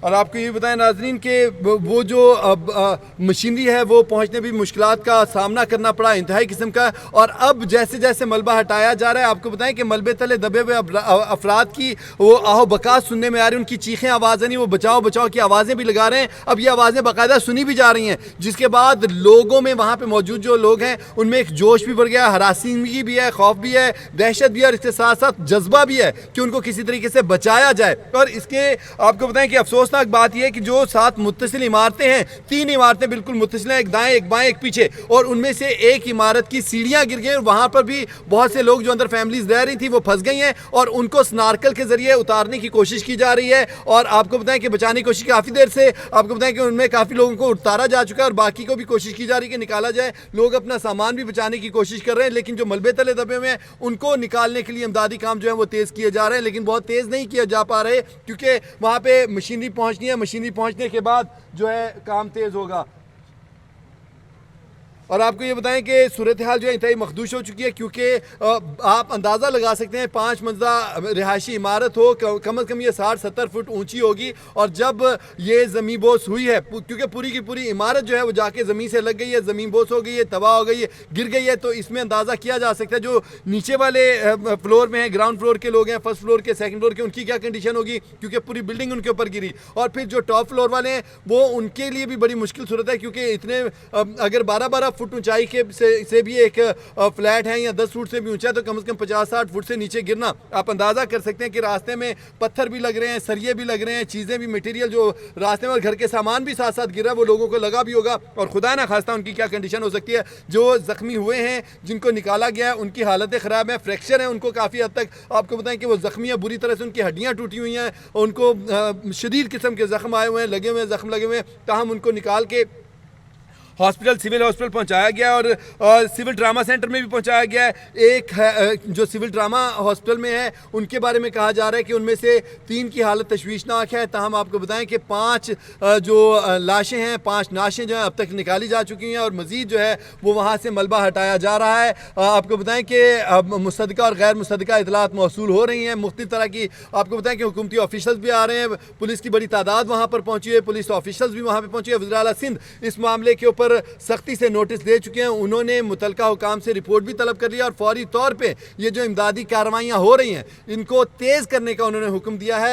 और आपको ये बताएं नाजरीन कि वो जो मशीनरी है वो पहुंचने भी मुश्किलात का सामना करना पड़ा इंतहाई किस्म का। और अब जैसे जैसे मलबा हटाया जा रहा है, आपको बताएं कि मलबे तले दबे हुए अफराद की वो आहो बकात सुनने में आ रही है, उनकी चीखें आवाज़ें नहीं, वो बचाओ बचाओ की आवाज़ें भी लगा रहे हैं। अब ये आवाज़ें बाकायदा सुनी भी जा रही हैं, जिसके बाद लोगों में, वहाँ पर मौजूद जो लोग हैं उनमें एक जोश भी बढ़ गया, हरासगी भी है, खौफ भी है, दहशत भी है, और इसके साथ साथ जज्बा भी है कि उनको किसी तरीके से बचाया जाए। और इसके आपको बताएं कि अफसोसनाक बात यह है कि जो 7 मुत्तसिल इमारतें हैं, 3 इमारतें बिल्कुल मुत्तसिल हैं, एक दाएं एक बाएं एक पीछे, और उनमें से एक इमारत की सीढ़ियां गिर गई और वहां पर भी बहुत से लोग जो अंदर फैमिलीज रह रही थी वो फंस गई हैं और उनको स्नार्कल के जरिए उतारने की कोशिश की जा रही है। और आपको बताएं कि बचाने की कोशिश काफ़ी देर से, आपको बताएं कि उनमें काफ़ी लोगों को उतारा जा चुका है और बाकी को भी कोशिश की जा रही है कि निकाला जाए। लोग अपना सामान भी बचाने की कोशिश कर रहे हैं, लेकिन जो मलबे तले दबे हुए हैं उनको निकालने के लिए इमदादी काम जो है वो तेज़ किए जा रहे हैं, लेकिन बहुत तेज़ नहीं किए जा पा रहे क्योंकि वहाँ पे मशीनरी पहुँचनी है, मशीनरी पहुँचने के बाद जो है काम तेज़ होगा। और आपको ये बताएं कि सूरत हाल जो है इंतहाई मखदूश हो चुकी है, क्योंकि आप अंदाज़ा लगा सकते हैं 5 मंजिला रिहायशी इमारत हो, कम अज़ कम ये 60-70 फुट ऊंची होगी। और जब ये ज़मीन बोस हुई है, क्योंकि पूरी की पूरी इमारत जो है वो जाके ज़मीन से लग गई है, ज़मीन बोस हो गई है, तबाह हो गई है, गिर गई है, तो इसमें अंदाज़ा किया जा सकता है जो नीचे वाले फ्लोर में है, ग्राउंड फ्लोर के लोग हैं, फर्स्ट फ्लोर के, सेकंड फ्लोर के, उनकी क्या कंडीशन होगी, क्योंकि पूरी बिल्डिंग उनके ऊपर गिरी। और फिर जो टॉप फ्लोर वाले हैं वो उनके लिए भी बड़ी मुश्किल सूरत है, क्योंकि इतने अगर 12-12 फुट ऊंचाई के से भी एक फ्लैट है या 10 फुट से भी ऊंचा है, तो कम से कम 50-60 फुट से नीचे गिरना, आप अंदाज़ा कर सकते हैं कि रास्ते में पत्थर भी लग रहे हैं, सरिये भी लग रहे हैं, चीज़ें भी, मटेरियल जो रास्ते में, और घर के सामान भी साथ साथ गिरा, वो लोगों को लगा भी होगा। और खुदा ना खास्ता उनकी क्या कंडीशन हो सकती है। जो जख्मी हुए हैं, जिनको निकाला गया है, उनकी हालतें ख़राब हैं, फ्रैक्चर है उनको काफ़ी हद तक, आपको बताएं कि वो जख्मी है, बुरी तरह से उनकी हड्डियाँ टूटी हुई हैं, उनको शदीद किस्म के जख्म आए हुए हैं, लगे हुए हैं, जख्म लगे हुए हैं। ताहम उनको निकाल के हॉस्पिटल, सिविल हॉस्पिटल पहुंचाया गया और सिविल ड्रामा सेंटर में भी पहुंचाया गया है। एक है जो सिविल ड्रामा हॉस्पिटल में है, उनके बारे में कहा जा रहा है कि उनमें से 3 की हालत तशवीशनाक है। ताहम आपको बताएं कि 5 जो लाशें हैं, 5 नाशें जो हैं अब तक निकाली जा चुकी हैं और मज़ीद जो है वो वहाँ से मलबा हटाया जा रहा है। आपको बताएं कि मुस्तदका और गैर मुस्तदका इतलात मौसूल हो रही हैं मुख्तलिफ तरह की। आपको बताएं कि हुकूमती ऑफिशल्स भी आ रहे हैं, पुलिस की बड़ी तादाद वहाँ पर पहुँची है, पुलिस ऑफिशल्स भी वहाँ पर पहुँची है। वज़ीर आला सिंध इस मामले के ऊपर सख्ती से नोटिस दे चुके हैं, उन्होंने मुतलका हुकाम से रिपोर्ट भी तलब कर लिया और फौरी तौर पे ये जो इमदादी कार्रवाइयाँ हो रही हैं इनको तेज़ करने का उन्होंने हुक्म दिया है।